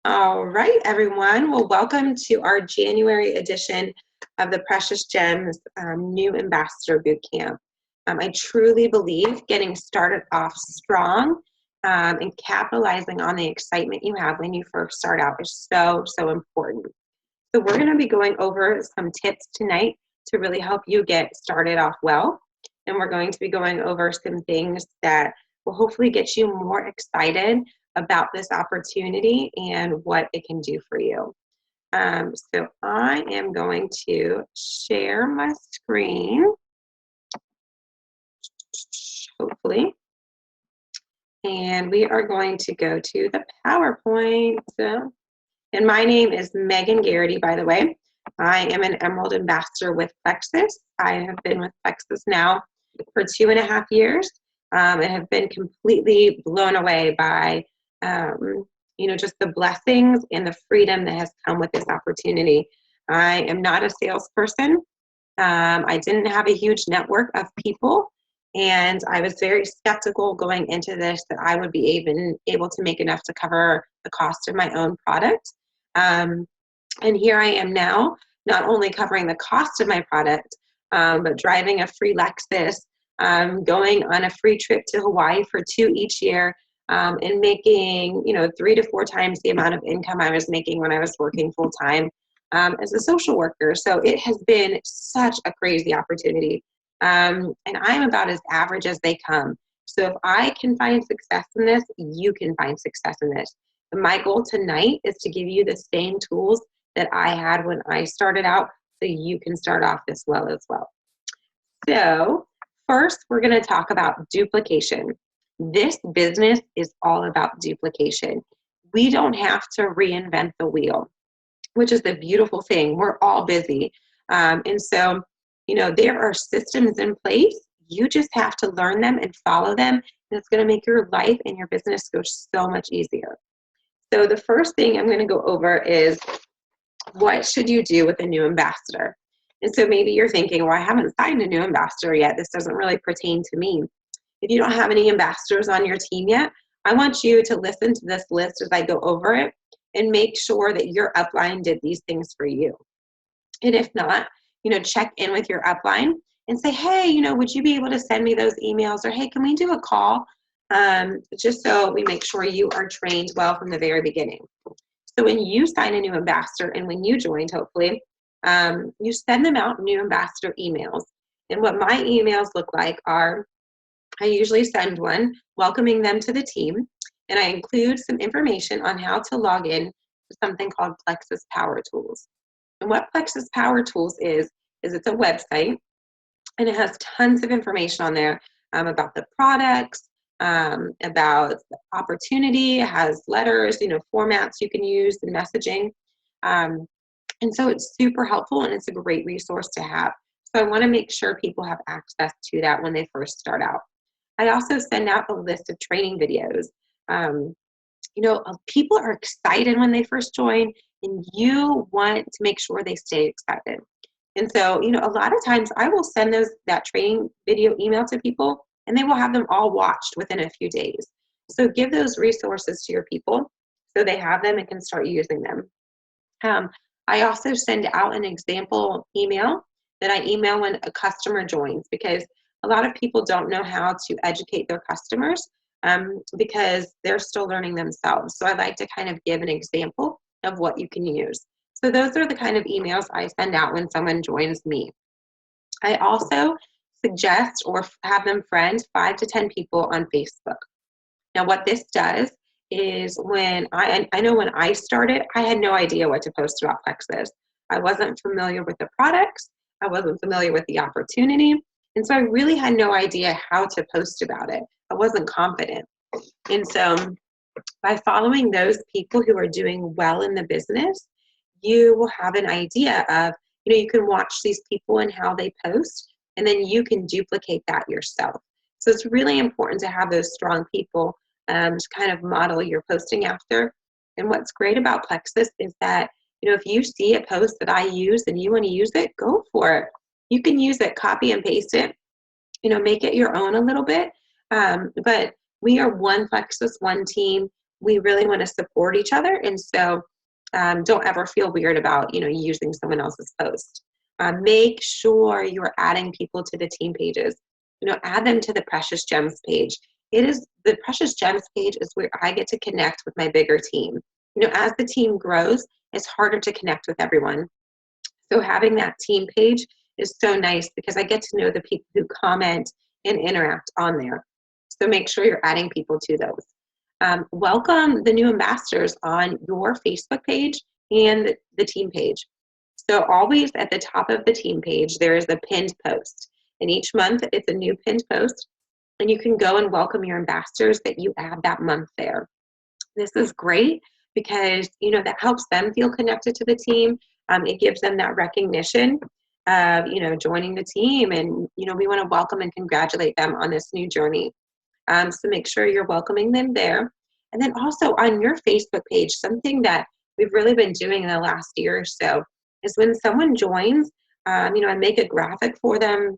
All right, everyone. Well, welcome to our January edition of the Precious Gems New Ambassador Bootcamp. I truly believe getting started off strong and capitalizing on the excitement you have when you first start out is so important. So we're going to be going over some tips tonight to really help you get started off well. And we're going to be going over some things that will hopefully get you more excited about this opportunity and what it can do for you. So I am going to share my screen, hopefully, and we are going to go to the PowerPoint. And my name is Megan Garrity, by the way. I am an Emerald Ambassador with Plexus. I have been with Plexus now for 2.5 years and have been completely blown away by just the blessings and the freedom that has come with this opportunity. I am not a salesperson. I didn't have a huge network of people, and I was very skeptical going into this that I would be able to make enough to cover the cost of my own product. And here I am now, not only covering the cost of my product, but driving a free Lexus, going on a free trip to Hawaii for 2 each year, and making 3 to 4 times the amount of income I was making when I was working full time as a social worker. So it has been such a crazy opportunity, and I'm about as average as they come. So if I can find success in this, you can find success in this. And my goal tonight is to give you the same tools that I had when I started out, so you can start off this well as well. So first, we're going to talk about duplication. This business is all about duplication. We don't have to reinvent the wheel, which is the beautiful thing. We're all busy. And so, there are systems in place. You just have to learn them and follow them, and it's going to make your life and your business go so much easier. So the first thing I'm going to go over is, what should you do with a new ambassador? And so maybe you're thinking, well, I haven't signed a new ambassador yet. This doesn't really pertain to me. If you don't have any ambassadors on your team yet, I want you to listen to this list as I go over it and make sure that your upline did these things for you. And if not, check in with your upline and say, hey, would you be able to send me those emails? Or, hey, can we do a call? Just so we make sure you are trained well from the very beginning. So when you sign a new ambassador and when you joined, hopefully, you send them out new ambassador emails. And what my emails look like are, I usually send one welcoming them to the team, and I include some information on how to log in to something called Plexus Power Tools. And what Plexus Power Tools is it's a website, and it has tons of information on there about the products, about the opportunity. It has letters, formats you can use, and messaging. And so it's super helpful, and it's a great resource to have. So I want to make sure people have access to that when they first start out. I also send out a list of training videos. People are excited when they first join, and you want to make sure they stay excited. And so, a lot of times I will send that training video email to people, and they will have them all watched within a few days. So give those resources to your people so they have them and can start using them. I also send out an example email that I email when a customer joins, because a lot of people don't know how to educate their customers because they're still learning themselves. So I like to kind of give an example of what you can use. So those are the kind of emails I send out when someone joins me. I also suggest or have them friend 5 to 10 people on Facebook. Now what this does is, when I know when I started, I had no idea what to post about Plexus. I wasn't familiar with the products. I wasn't familiar with the opportunity. And so I really had no idea how to post about it. I wasn't confident. And so by following those people who are doing well in the business, you will have an idea of, you can watch these people and how they post, and then you can duplicate that yourself. So it's really important to have those strong people to kind of model your posting after. And what's great about Plexus is that, if you see a post that I use and you want to use it, go for it. You can use it, copy and paste it, make it your own a little bit. But we are one Plexus, one team. we really want to support each other. And so don't ever feel weird about, using someone else's post. Make sure you're adding people to the team pages. Add them to the Precious Gems page. The Precious Gems page is where I get to connect with my bigger team. As the team grows, it's harder to connect with everyone. So having that team page is so nice because I get to know the people who comment and interact on there. So make sure you're adding people to those. Welcome the new ambassadors on your Facebook page and the team page. So always at the top of the team page, there is a pinned post. And each month it's a new pinned post. And you can go and welcome your ambassadors that you add that month there. This is great because, that helps them feel connected to the team. It gives them that recognition of, joining the team. And, we want to welcome and congratulate them on this new journey. So make sure you're welcoming them there. And then also on your Facebook page, something that we've really been doing in the last year or so is when someone joins, I make a graphic for them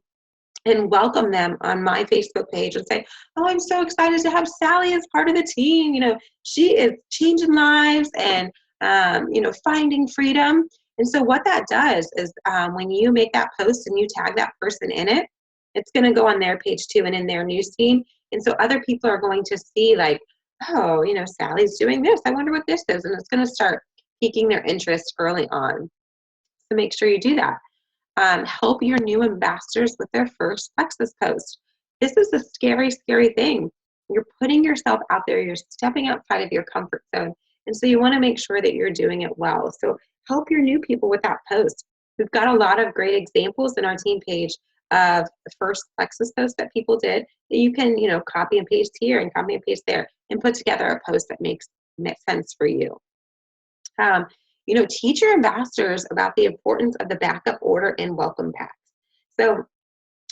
and welcome them on my Facebook page and say, oh, I'm so excited to have Sally as part of the team. She is changing lives and, finding freedom. And so what that does is when you make that post and you tag that person in it, it's going to go on their page too and in their newsfeed. And so other people are going to see like, oh, Sally's doing this. I wonder what this is. And it's going to start piquing their interest early on. So make sure you do that. Help your new ambassadors with their first Plexus post. This is a scary, scary thing. You're putting yourself out there. You're stepping outside of your comfort zone. And so you want to make sure that you're doing it well. So help your new people with that post. We've got a lot of great examples in our team page of the first Plexus post that people did that you can, copy and paste here and copy and paste there and put together a post that makes sense for you. Teach your ambassadors about the importance of the backup order and welcome packs. So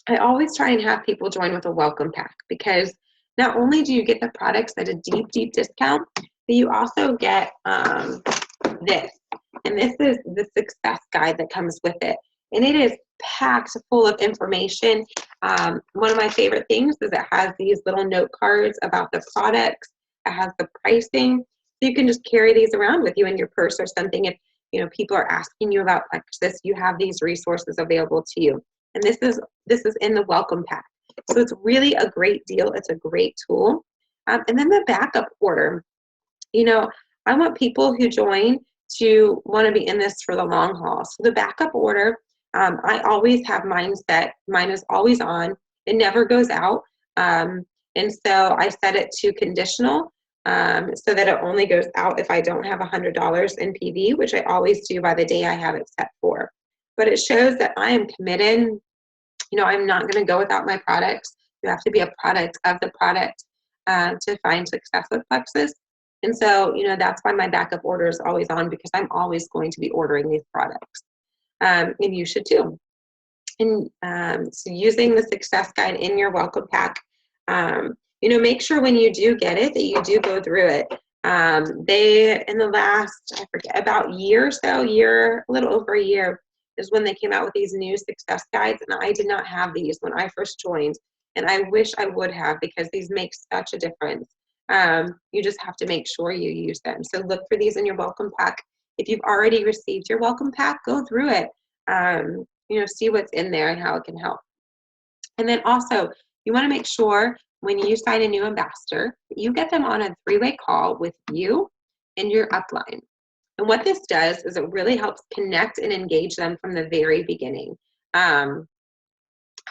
I always try and have people join with a welcome pack because not only do you get the products at a deep, deep discount, but you also get this. And this is the success guide that comes with it. And it is packed full of information. One of my favorite things is it has these little note cards about the products. It has the pricing. So you can just carry these around with you in your purse or something. If people are asking you about Plexus, you have these resources available to you. And this is in the welcome pack. So it's really a great deal. It's a great tool. And then the backup order. I want people who join to want to be in this for the long haul. So the backup order, I always have mine set. Mine is always on. It never goes out. And so I set it to conditional. So that it only goes out if I don't have $100 in PV, which I always do by the day I have it set for. But it shows that I am committed. I'm not going to go without my products. You have to be a product of the product to find success with Plexus. And so, that's why my backup order is always on because I'm always going to be ordering these products. And you should too. And so using the success guide in your welcome pack, make sure when you do get it that you do go through it. They, in the last, I forget, about a little over a year, is when they came out with these new success guides. And I did not have these when I first joined. And I wish I would have because these make such a difference. You just have to make sure you use them. So look for these in your welcome pack. If you've already received your welcome pack, go through it. See what's in there and how it can help. And then also, you want to make sure when you sign a new ambassador, you get them on a 3-way call with you and your upline. And what this does is it really helps connect and engage them from the very beginning. I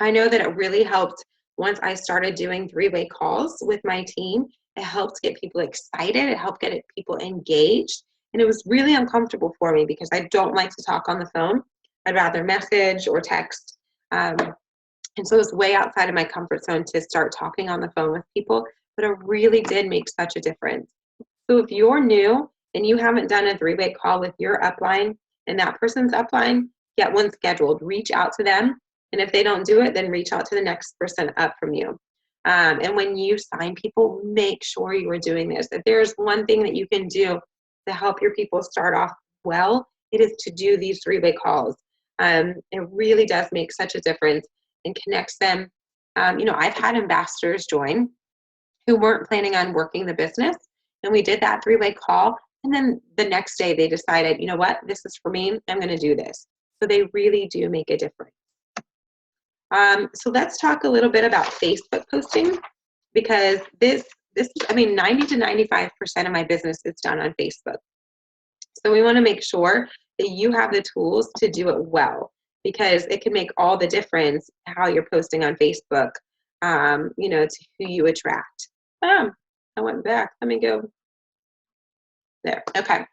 know that it really helped once I started doing 3-way calls with my team. It helped get people excited. It helped get people engaged. And it was really uncomfortable for me because I don't like to talk on the phone. I'd rather message or text. And so it was way outside of my comfort zone to start talking on the phone with people, but it really did make such a difference. So if you're new and you haven't done a 3-way call with your upline and that person's upline, get one scheduled. Reach out to them. And if they don't do it, then reach out to the next person up from you. And when you sign people, make sure you are doing this. If there's one thing that you can do to help your people start off well, it is to do these 3-way calls. It really does make such a difference and connects them. I've had ambassadors join who weren't planning on working the business. And we did that 3-way call. And then the next day they decided, you know what, this is for me. I'm going to do this. So they really do make a difference. So let's talk a little bit about Facebook posting, because this is, I mean, 90 to 95% of my business is done on Facebook. So we want to make sure that you have the tools to do it well, because it can make all the difference how you're posting on Facebook, you know, to who you attract. I went back. Let me go there. Okay.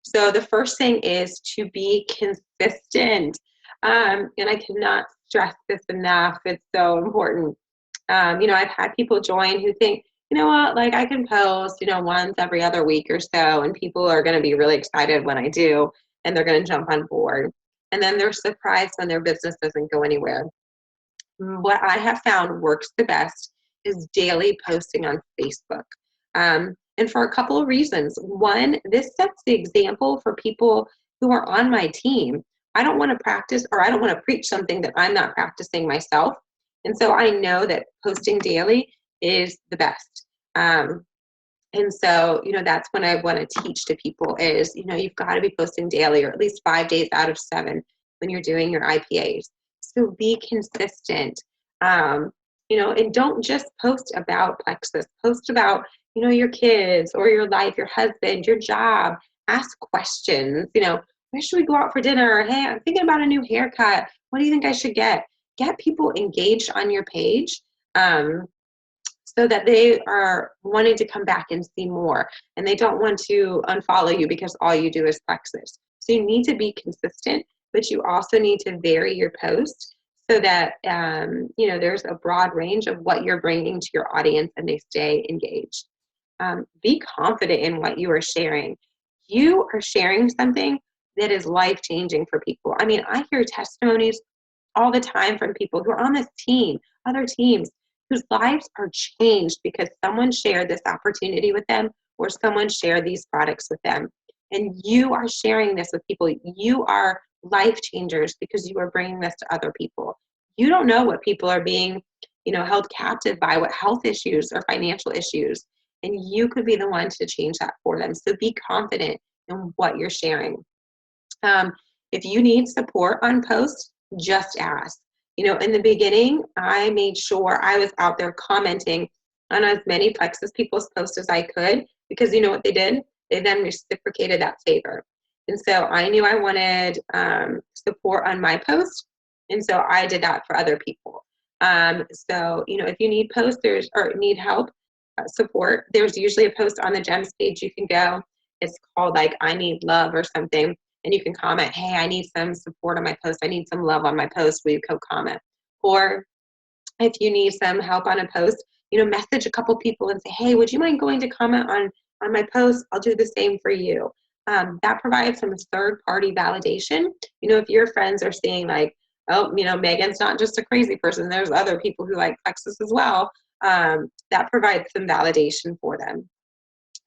So the first thing is to be consistent. And I cannot stress this enough. It's so important. You know, I've had people join who think, you know what, like I can post, you know, once every other week or so, and people are going to be really excited when I do, and they're going to jump on board. And then they're surprised when their business doesn't go anywhere. What I have found works the best is daily posting on Facebook. And for a couple of reasons. One, this sets the example for people who are on my team. I don't want to practice, or I don't want to preach something that I'm not practicing myself. And so I know that posting daily is the best. And so, you know, that's when I want to teach to people is, you know, you've got to be posting daily, or at least 5 days out of 7 when you're doing your IPAs. So be consistent, you know, and don't just post about Plexus. Post about, you know, your kids or your life, your husband, your job. Ask questions, you know, where should we go out for dinner? Hey, I'm thinking about a new haircut. What do you think I should get? Get people engaged on your page, so that they are wanting to come back and see more, and they don't want to unfollow you because all you do is Plexus. So you need to be consistent, but you also need to vary your post so that you know, there's a broad range of what you're bringing to your audience and they stay engaged. Be confident in what you are sharing. You are sharing something that is life-changing for people. I mean, I hear testimonies all the time from people who are on this team, other teams, whose lives are changed because someone shared this opportunity with them, or someone shared these products with them. And you are sharing this with people. You are life changers because you are bringing this to other people. You don't know what people are being, you know, held captive by, what health issues or financial issues, and you could be the one to change that for them. So be confident in what you're sharing. If you need support on posts, just ask. You know, in the beginning, I made sure I was out there commenting on as many Plexus people's posts as I could, because you know what they did? They then reciprocated that favor. And so I knew I wanted support on my post, and so I did that for other people. So, you know, if you need posters or need help, support, there's usually a post on the GEMS page you can go. It's called like I Need Love or something. And you can comment, hey, I need some support on my post. I need some love on my post. Will you comment? Or if you need some help on a post, you know, message a couple people and say, hey, would you mind going to comment on my post? I'll do the same for you. That provides some third-party validation. You know, if your friends are seeing like, oh, you know, Megan's not just a crazy person. There's other people who like Plexus as well. That provides some validation for them.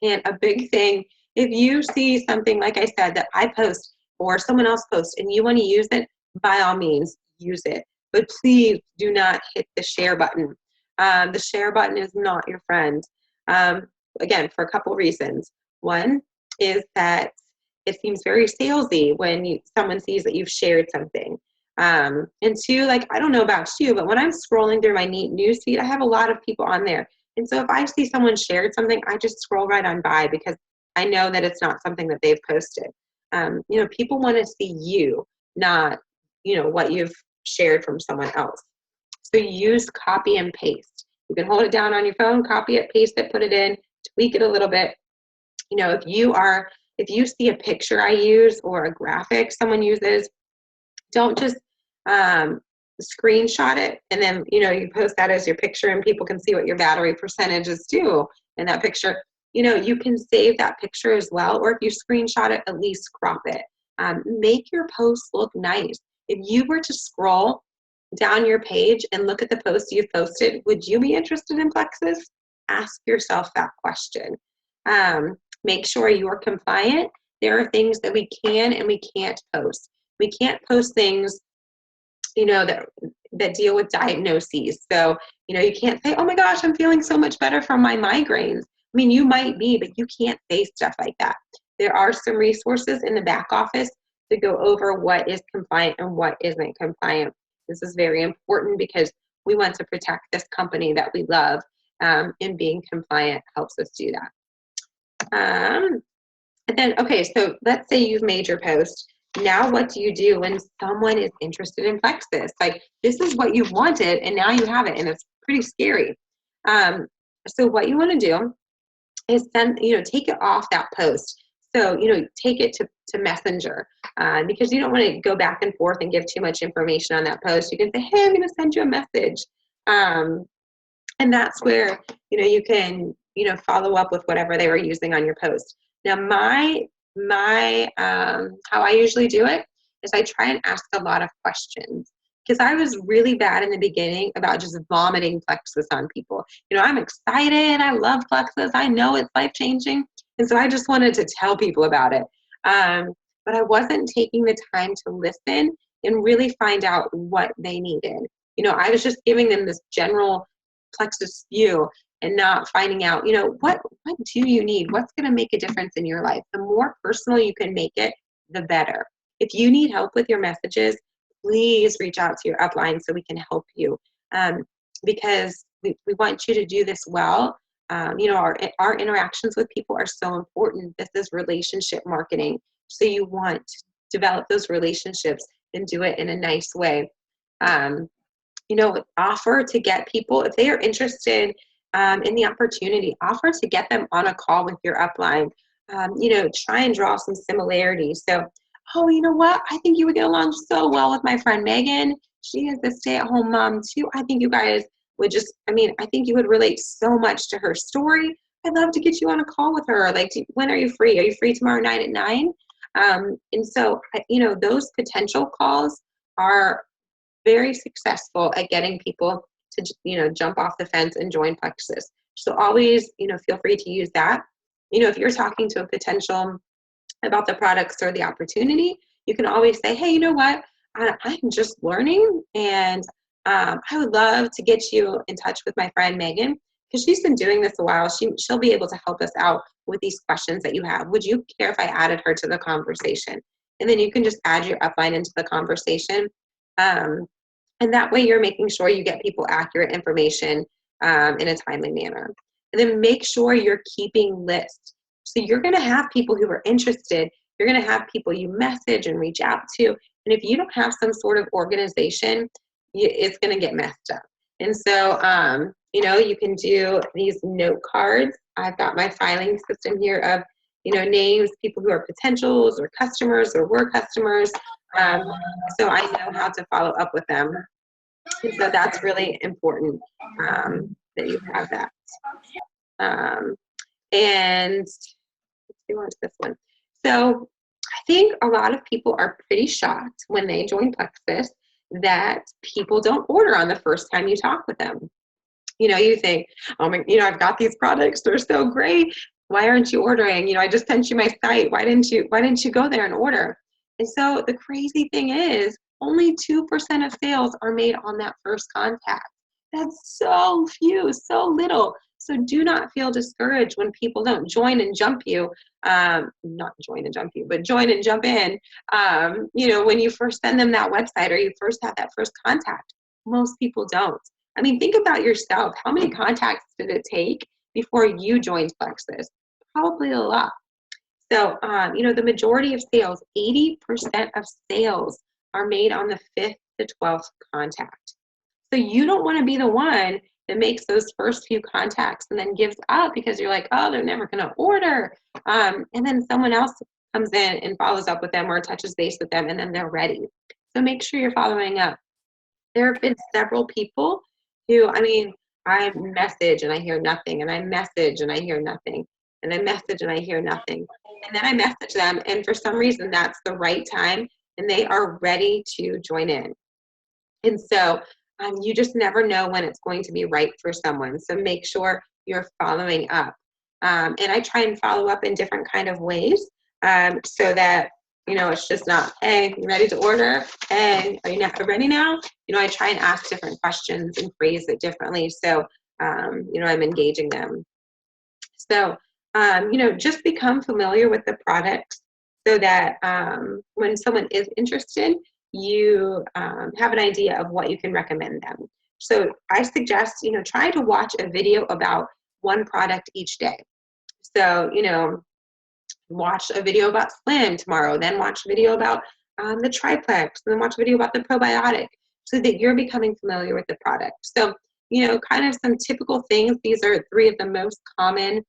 And a big thing, if you see something, like I said, that I post or someone else posts and you want to use it, by all means, use it. But please do not hit the share button. The share button is not your friend. Again, for a couple of reasons. One is that it seems very salesy when someone sees that you've shared something. And two, like, I don't know about you, but when I'm scrolling through my neat newsfeed, I have a lot of people on there. And so if I see someone shared something, I just scroll right on by because I know that it's not something that they've posted. You know, people want to see you, not, you know, what you've shared from someone else. So use copy and paste. You can hold it down on your phone, copy it, paste it, put it in, tweak it a little bit. You know, if you see a picture I use or a graphic someone uses, don't just screenshot it and then, you know, you post that as your picture and people can see what your battery percentage is too in that picture. You know, you can save that picture as well, or if you screenshot it, at least crop it. Make your posts look nice. If you were to scroll down your page and look at the posts you've posted, would you be interested in Plexus? Ask yourself that question. Make sure you're compliant. There are things that we can and we can't post. We can't post things, you know, that deal with diagnoses. So, you know, you can't say, oh my gosh, I'm feeling so much better from my migraines. mean, you might be, but you can't say stuff like that. There are some resources in the back office to go over what is compliant and what isn't compliant. This is very important because we want to protect this company that we love, and being compliant helps us do that. And then, okay, so let's say you've made your post. Now what do you do when someone is interested in Plexus? Like, this is what you've wanted, and now you have it, and it's pretty scary. So what you want to do is send, take it off that post. So, take it to Messenger, because you don't want to go back and forth and give too much information on that post. You can say, hey, I'm going to send you a message. And that's where, you can, follow up with whatever they were using on your post. Now, how I usually do it is I try and ask a lot of questions, because I was really bad in the beginning about just vomiting Plexus on people. I'm excited. I love Plexus. I know it's life-changing. And so I just wanted to tell people about it. But I wasn't taking the time to listen and really find out what they needed. I was just giving them this general Plexus view and not finding out, what do you need? What's going to make a difference in your life? The more personal you can make it, the better. If you need help with your messages, please reach out to your upline so we can help you, because we want you to do this well. Our interactions with people are so important. This is relationship marketing. So you want to develop those relationships and do it in a nice way. Offer to get people, if they are interested in the opportunity, offer to get them on a call with your upline. Try and draw some similarities. So, oh, you know what? I think you would get along so well with my friend Megan. She is a stay-at-home mom too. I think you guys would I think you would relate so much to her story. I'd love to get you on a call with her. Like, when are you free? Are you free tomorrow night at 9? And so, those potential calls are very successful at getting people to, jump off the fence and join Plexus. So always, feel free to use that. If you're talking to a potential about the products or the opportunity, you can always say, hey, you know what? I'm just learning, and I would love to get you in touch with my friend Megan, because she's been doing this a while. She'll be able to help us out with these questions that you have. Would you care if I added her to the conversation? And then you can just add your upline into the conversation. And that way you're making sure you get people accurate information in a timely manner. And then make sure you're keeping lists. So you're going to have people who are interested. You're going to have people you message and reach out to. And if you don't have some sort of organization, it's going to get messed up. And so, you can do these note cards. I've got my filing system here of, names, people who are potentials or customers or were customers. So I know how to follow up with them. And so that's really important, that you have that. And let's go on to this one. So I think a lot of people are pretty shocked when they join Plexus that people don't order on the first time you talk with them. You think, oh my, I've got these products, they're so great. Why aren't you ordering? I just sent you my site. Why didn't you go there and order? And so the crazy thing is, only 2% of sales are made on that first contact. That's so few, so little. So do not feel discouraged when people don't join and jump you. Not join and jump you, but join and jump in. When you first send them that website or you first have that first contact. Most people don't. I mean, think about yourself. How many contacts did it take before you joined Plexus? Probably a lot. So, the majority of sales, 80% of sales are made on the 5th to 12th contact. So you don't want to be the one that makes those first few contacts and then gives up because you're like, oh, they're never going to order. And then someone else comes in and follows up with them or touches base with them, and then they're ready. So make sure you're following up. There have been several people who, I message and I hear nothing, and I message and I hear nothing, and I message and I hear nothing. And then I message them, and for some reason that's the right time, and they are ready to join in. And so you just never know when it's going to be right for someone. So make sure you're following up. And I try and follow up in different kind of ways, so that, it's just not, hey, you ready to order? Hey, are you not ready now? I try and ask different questions and phrase it differently. So, I'm engaging them. So, just become familiar with the products so that when someone is interested, you have an idea of what you can recommend them. So I suggest, try to watch a video about one product each day. So, watch a video about Slim tomorrow, then watch a video about the triplex, and then watch a video about the probiotic so that you're becoming familiar with the product. So, kind of some typical things. These are three of the most common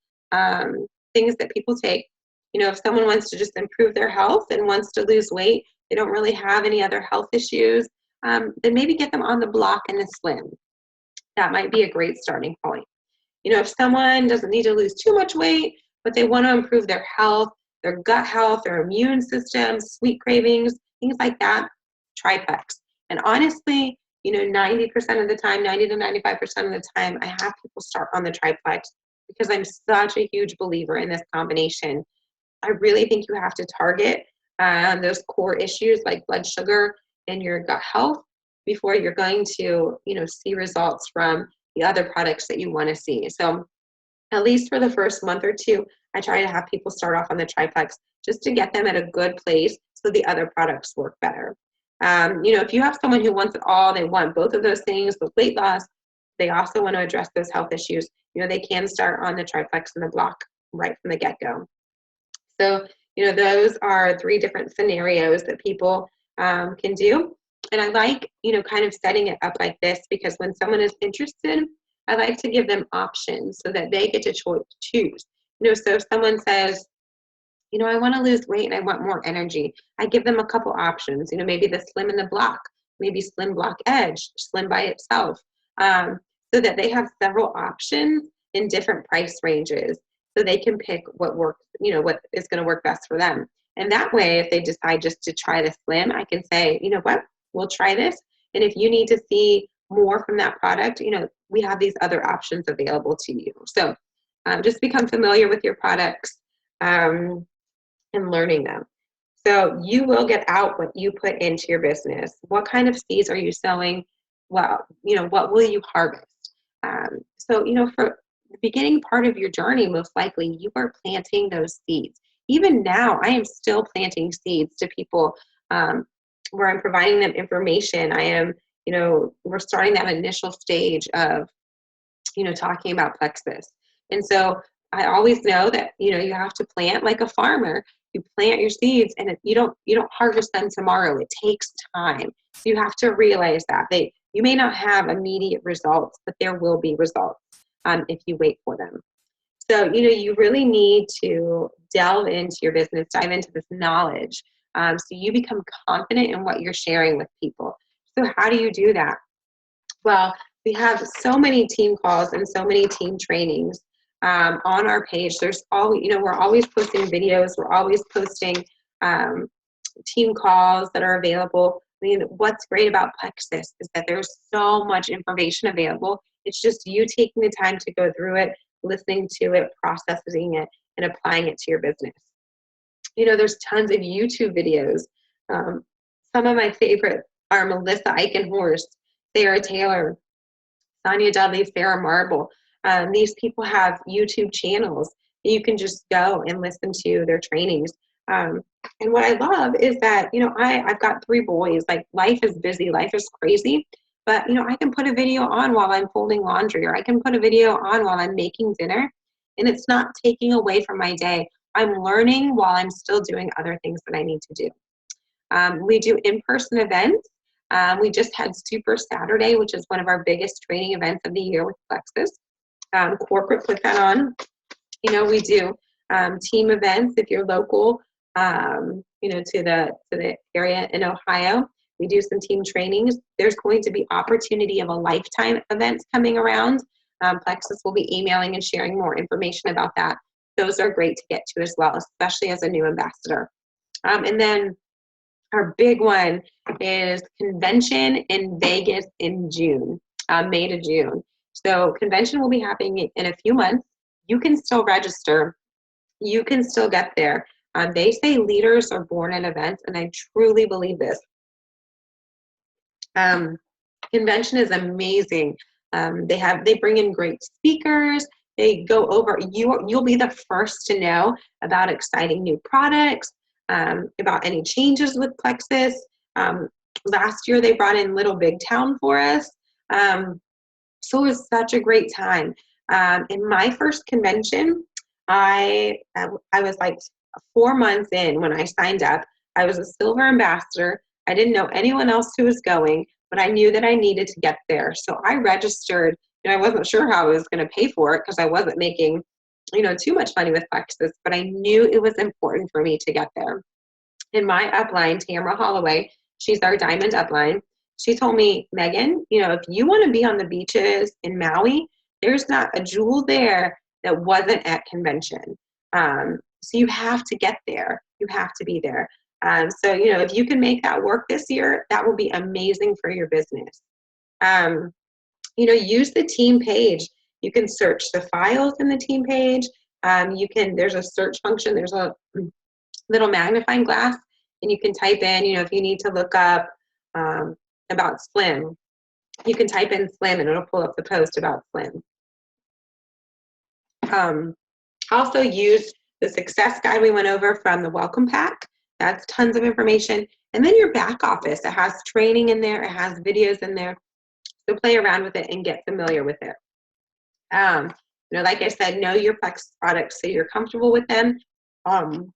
things that people take. If someone wants to just improve their health and wants to lose weight, they don't really have any other health issues, then maybe get them on the block and the Slim. That might be a great starting point. If someone doesn't need to lose too much weight, but they want to improve their health, their gut health, their immune system, sweet cravings, things like that, triplex. And honestly, 90% of the time, 90 to 95% of the time, I have people start on the triplex because I'm such a huge believer in this combination. I really think you have to target those core issues like blood sugar and your gut health before you're going to, see results from the other products that you want to see. So at least for the first month or two, I try to have people start off on the triplex just to get them at a good place so the other products work better. If you have someone who wants it all, they want both of those things, the weight loss, they also want to address those health issues, they can start on the triplex and the block right from the get-go. So, those are three different scenarios that people can do. And I like, kind of setting it up like this because when someone is interested, I like to give them options so that they get to choose. So if someone says, I want to lose weight and I want more energy, I give them a couple options, maybe the Slim and the Block, maybe Slim Block Edge, Slim by itself, so that they have several options in different price ranges so they can pick what works, what is going to work best for them. And that way, if they decide just to try the Slim, I can say, what, we'll try this. And if you need to see more from that product, we have these other options available to you. So just become familiar with your products and learning them. So you will get out what you put into your business. What kind of seeds are you sowing? Well, what will you harvest? So, for the beginning part of your journey, most likely you are planting those seeds. Even now, I am still planting seeds to people where I'm providing them information. I am, we're starting that initial stage of, talking about Plexus. And so I always know that, you have to plant like a farmer. You plant your seeds and you don't harvest them tomorrow. It takes time. You have to realize that you may not have immediate results, but there will be results if you wait for them. So, you really need to delve into your business, dive into this knowledge so you become confident in what you're sharing with people. So how do you do that? Well, we have so many team calls and so many team trainings on our page. There's we're always posting videos. We're always posting team calls that are available. I mean, what's great about Plexus is that there's so much information available. It's just you taking the time to go through it, listening to it, processing it, and applying it to your business. There's tons of YouTube videos. Some of my favorite are Melissa Eichenhorst, Sarah Taylor, Sonia Dudley, Sarah Marble. These people have YouTube channels that you can just go and listen to their trainings. And what I love is that, I've got 3 boys. Like, life is busy, life is crazy. But, I can put a video on while I'm folding laundry, or I can put a video on while I'm making dinner. And it's not taking away from my day. I'm learning while I'm still doing other things that I need to do. We do in-person events. We just had Super Saturday, which is one of our biggest training events of the year with Plexus. Corporate put that on. We do team events if you're local, to the area in Ohio. We do some team trainings. There's going to be opportunity of a lifetime events coming around. Plexus will be emailing and sharing more information about that. Those are great to get to as well, especially as a new ambassador. And then our big one is convention in Vegas in June, May to June. So convention will be happening in a few months. You can still register. You can still get there. They say leaders are born at events, and I truly believe this. Convention is amazing. They bring in great speakers. They go over, you'll be the first to know about exciting new products, about any changes with Plexus. Last year, they brought in Little Big Town for us. So it was such a great time. In my first convention, I was like 4 months in when I signed up. I was a silver ambassador. I didn't know anyone else who was going, but I knew that I needed to get there. So I registered, and I wasn't sure how I was going to pay for it because I wasn't making, too much money with Plexus, but I knew it was important for me to get there. In my upline, Tamara Holloway, she's our diamond upline. She told me, Megan, if you want to be on the beaches in Maui, there's not a jewel there that wasn't at convention. So you have to get there. You have to be there. So, if you can make that work this year, that will be amazing for your business. Use the team page. You can search the files in the team page. There's a search function. There's a little magnifying glass, and you can type in, if you need to look up about Slim, you can type in Slim and it'll pull up the post about Slim. Also use the success guide we went over from the welcome pack. That's tons of information. And then your back office, it has training in there, it has videos in there. So play around with it and get familiar with it. Like I said, know your Plexus products so you're comfortable with them. So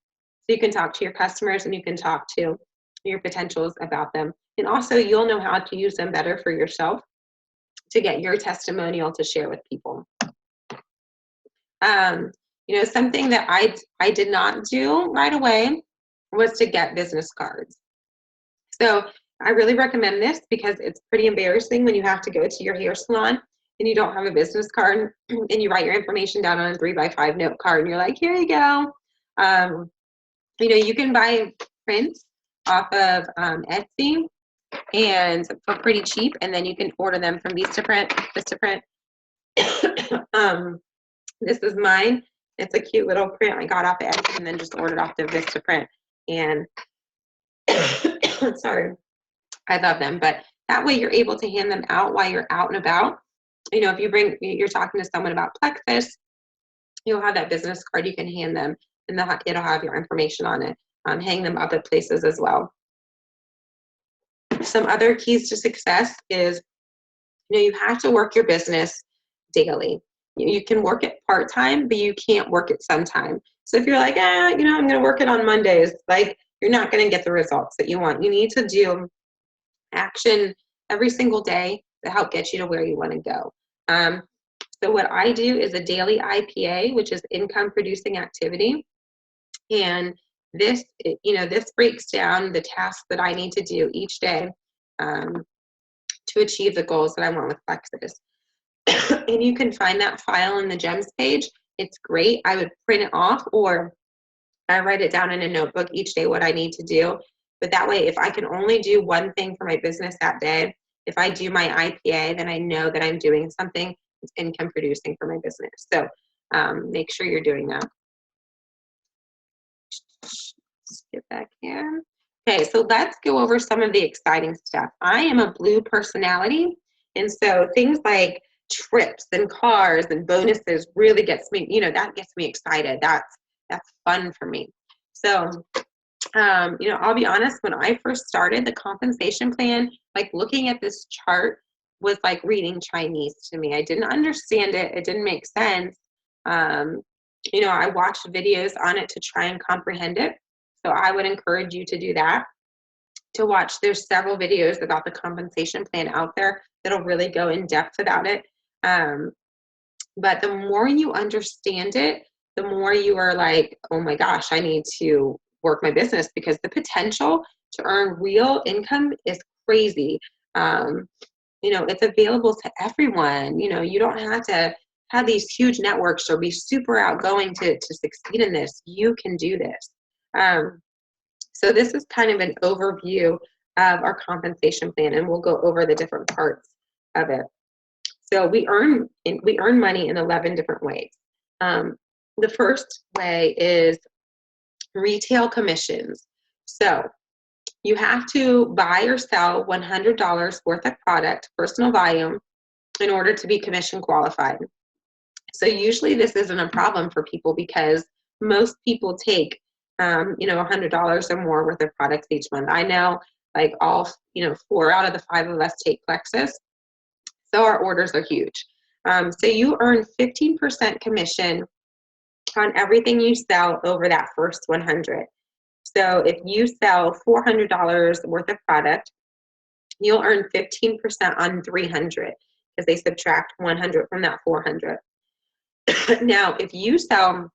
you can talk to your customers and you can talk to your potentials about them. And also you'll know how to use them better for yourself to get your testimonial to share with people. Something that I did not do right away was to get business cards. So I really recommend this because it's pretty embarrassing when you have to go to your hair salon and you don't have a business card and you write your information down on a 3x5 note card and you're like, here you go. You can buy prints off of Etsy and for pretty cheap, and then you can order them from Vistaprint. This is mine. It's a cute little print I got off of Etsy and then just ordered off the Vistaprint. And sorry, I love them. But that way you're able to hand them out while you're out and about. If you're talking to someone about Plexus, you'll have that business card you can hand them, and it'll have your information on it. Hang them up at places as well. Some other keys to success is, you have to work your business daily. You can work it part-time, but you can't work it sometime. So if you're like, I'm going to work it on Mondays, you're not going to get the results that you want. You need to do action every single day to help get you to where you want to go. So what I do is a daily IPA, which is income producing activity. And this breaks down the tasks that I need to do each day to achieve the goals that I want with Plexus. And you can find that file in the GEMS page. It's great. I would print it off, or I write it down in a notebook each day what I need to do. But that way, if I can only do one thing for my business that day, if I do my IPA, then I know that I'm doing something that's income producing for my business. So make sure you're doing that. Let's get back here. Okay, so let's go over some of the exciting stuff. I am a blue personality, and so things like trips and cars and bonuses really gets me, that gets me excited. That's fun for me. So, I'll be honest, when I first started the compensation plan, looking at this chart was like reading Chinese to me. I didn't understand it. It didn't make sense. I watched videos on it to try and comprehend it. So I would encourage you to do that, to watch. There's several videos about the compensation plan out there that'll really go in depth about it. But the more you understand it, the more you are like, oh my gosh, I need to work my business, because the potential to earn real income is crazy. It's available to everyone. You don't have to have these huge networks or be super outgoing to succeed in this. You can do this. So this is kind of an overview of our compensation plan, and we'll go over the different parts of it. So we earn money in 11 different ways. The first way is retail commissions. So you have to buy or sell $100 worth of product, personal volume, in order to be commission qualified. So usually this isn't a problem for people because most people take, $100 or more worth of products each month. I know like all, 4 out of the 5 of us take Plexus. So our orders are huge. So you earn 15% commission on everything you sell over that first 100. So if you sell $400 worth of product, you'll earn 15% on 300 because they subtract 100 from that 400. Now, if you sell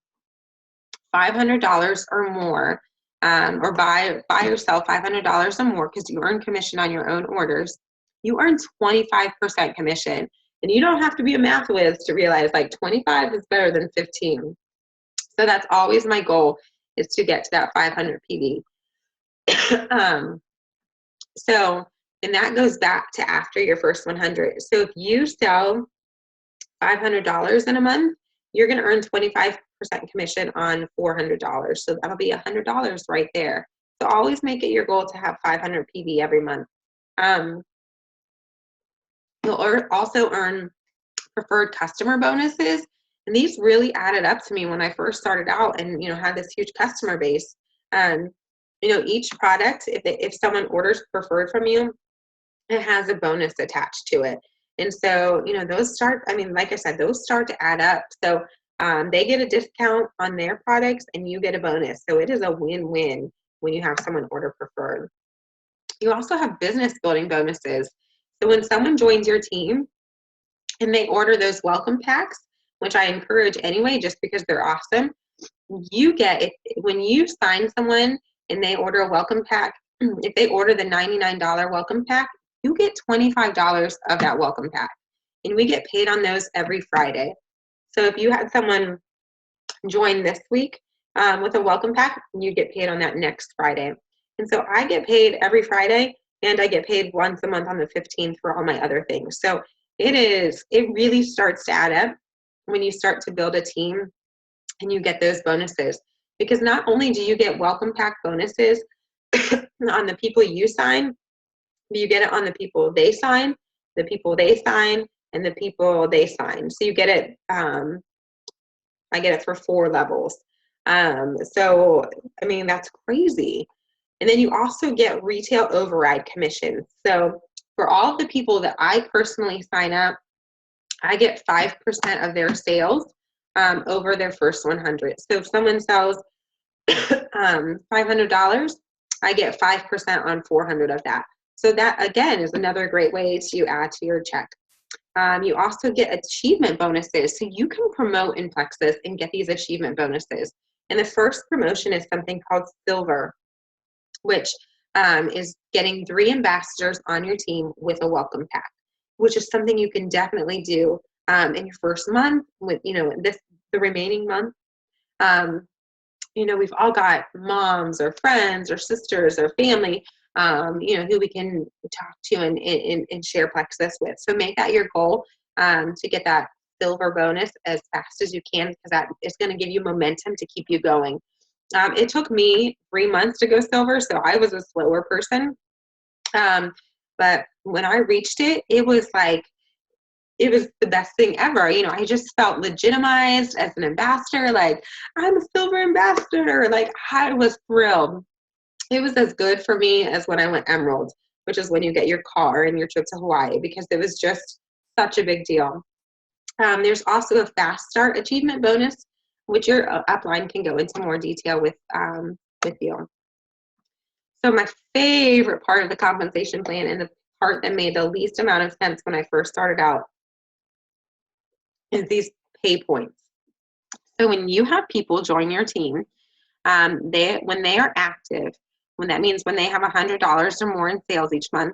$500 or more, or buy or sell $500 or more because you earn commission on your own orders, you earn 25% commission. And you don't have to be a math whiz to realize like 25 is better than 15. So that's always my goal, is to get to that 500 PV. And that goes back to after your first 100. So if you sell $500 in a month, you're going to earn 25% commission on $400. So that'll be $100 right there. So always make it your goal to have 500 PV every month. You'll also earn preferred customer bonuses. And these really added up to me when I first started out and, had this huge customer base. Each product, if someone orders preferred from you, it has a bonus attached to it. And so, those start, like I said, those start to add up. So they get a discount on their products and you get a bonus. So it is a win-win when you have someone order preferred. You also have business building bonuses. So when someone joins your team and they order those welcome packs, which I encourage anyway, just because they're awesome, you get, when you sign someone and they order a welcome pack, if they order the $99 welcome pack, you get $25 of that welcome pack. And we get paid on those every Friday. So if you had someone join this week with a welcome pack, you get paid on that next Friday. And so I get paid every Friday, and I get paid once a month on the 15th for all my other things. So it really starts to add up when you start to build a team and you get those bonuses. Because not only do you get welcome pack bonuses on the people you sign, but you get it on the people they sign, the people they sign, and the people they sign. So you get it, I get it for 4 levels. So, that's crazy. And then you also get retail override commissions. So for all the people that I personally sign up, I get 5% of their sales over their first 100. So if someone sells $500, I get 5% on 400 of that. So that, again, is another great way to add to your check. You also get achievement bonuses. So you can promote in Plexus and get these achievement bonuses. And the first promotion is something called Silver, which is getting 3 ambassadors on your team with a welcome pack, which is something you can definitely do in your first month with, the remaining month. We've all got moms or friends or sisters or family, who we can talk to and share Plexus with. So make that your goal to get that Silver bonus as fast as you can, because that is going to give you momentum to keep you going. It took me 3 months to go Silver, so I was a slower person. But when I reached it, it was the best thing ever. I just felt legitimized as an ambassador. Like, I'm a Silver ambassador. Like, I was thrilled. It was as good for me as when I went Emerald, which is when you get your car and your trip to Hawaii, because it was just such a big deal. There's also a Fast Start achievement bonus, which your upline can go into more detail with you. So my favorite part of the compensation plan, and the part that made the least amount of sense when I first started out, is these pay points. So when you have people join your team, when they are active, that means when they have $100 or more in sales each month,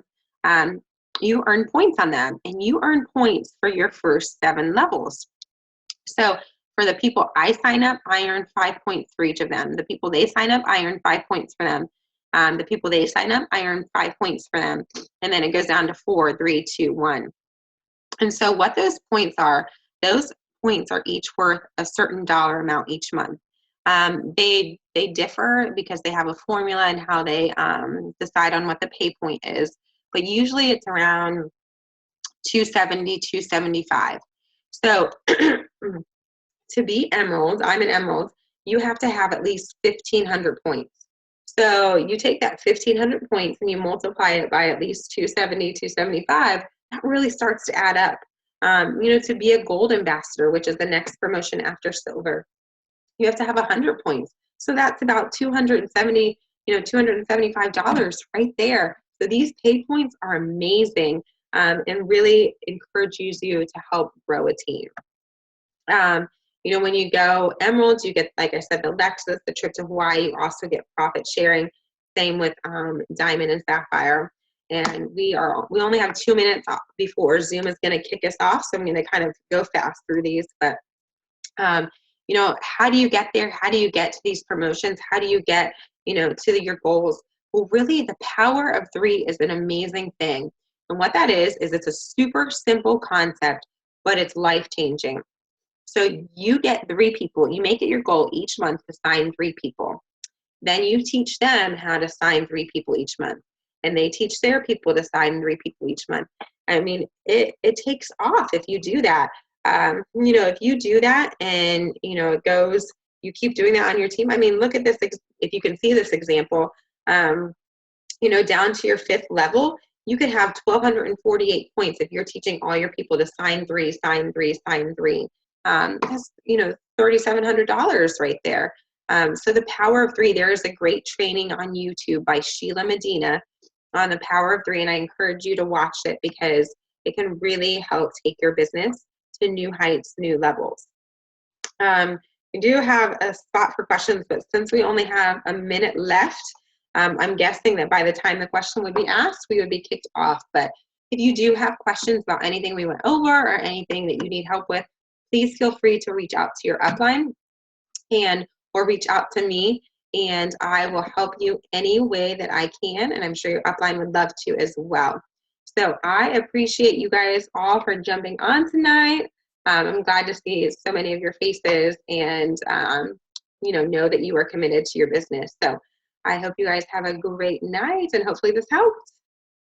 you earn points on them, and you earn points for your first 7 levels. So for the people I sign up, I earn 5 points for each of them. The people they sign up, I earn 5 points for them. The people they sign up, I earn 5 points for them. And then it goes down to 4, 3, 2, 1. And so what those points are each worth a certain dollar amount each month. They differ because they have a formula and how they decide on what the pay point is. But usually it's around $270, $275. So to be emerald, I'm an emerald, you have to have at least 1,500 points. So you take that 1,500 points and you multiply it by at least 270, 275, that really starts to add up. To be a gold ambassador, which is the next promotion after silver, you have to have 100 points. So that's about $270, $275 right there. So these pay points are amazing, and really encourages you to help grow a team. When you go emeralds, you get, like I said, the Lexus, the trip to Hawaii. You also get profit sharing. Same with diamond and sapphire. And we only have 2 minutes before Zoom is going to kick us off, so I'm going to kind of go fast through these. But how do you get there? How do you get to these promotions? How do you get to your goals? Well, really, the power of 3 is an amazing thing. And what that is it's a super simple concept, but it's life-changing. So you get 3 people. You make it your goal each month to sign 3 people. Then you teach them how to sign 3 people each month. And they teach their people to sign 3 people each month. I mean, it takes off if you do that. If you do that and, it goes, you keep doing that on your team. I mean, look at this, if you can see this example, down to your 5th level, you could have 1,248 points if you're teaching all your people to sign 3, sign 3, sign 3. That's, $3,700 right there. So the power of 3, there is a great training on YouTube by Sheila Medina on the power of 3, and I encourage you to watch it because it can really help take your business to new heights, new levels. We do have a spot for questions, but since we only have a minute left, I'm guessing that by the time the question would be asked, we would be kicked off. But if you do have questions about anything we went over or anything that you need help with, please feel free to reach out to your upline or reach out to me, and I will help you any way that I can, and I'm sure your upline would love to as well. So I appreciate you guys all for jumping on tonight. I'm glad to see so many of your faces and, know that you are committed to your business. So I hope you guys have a great night, and hopefully this helped.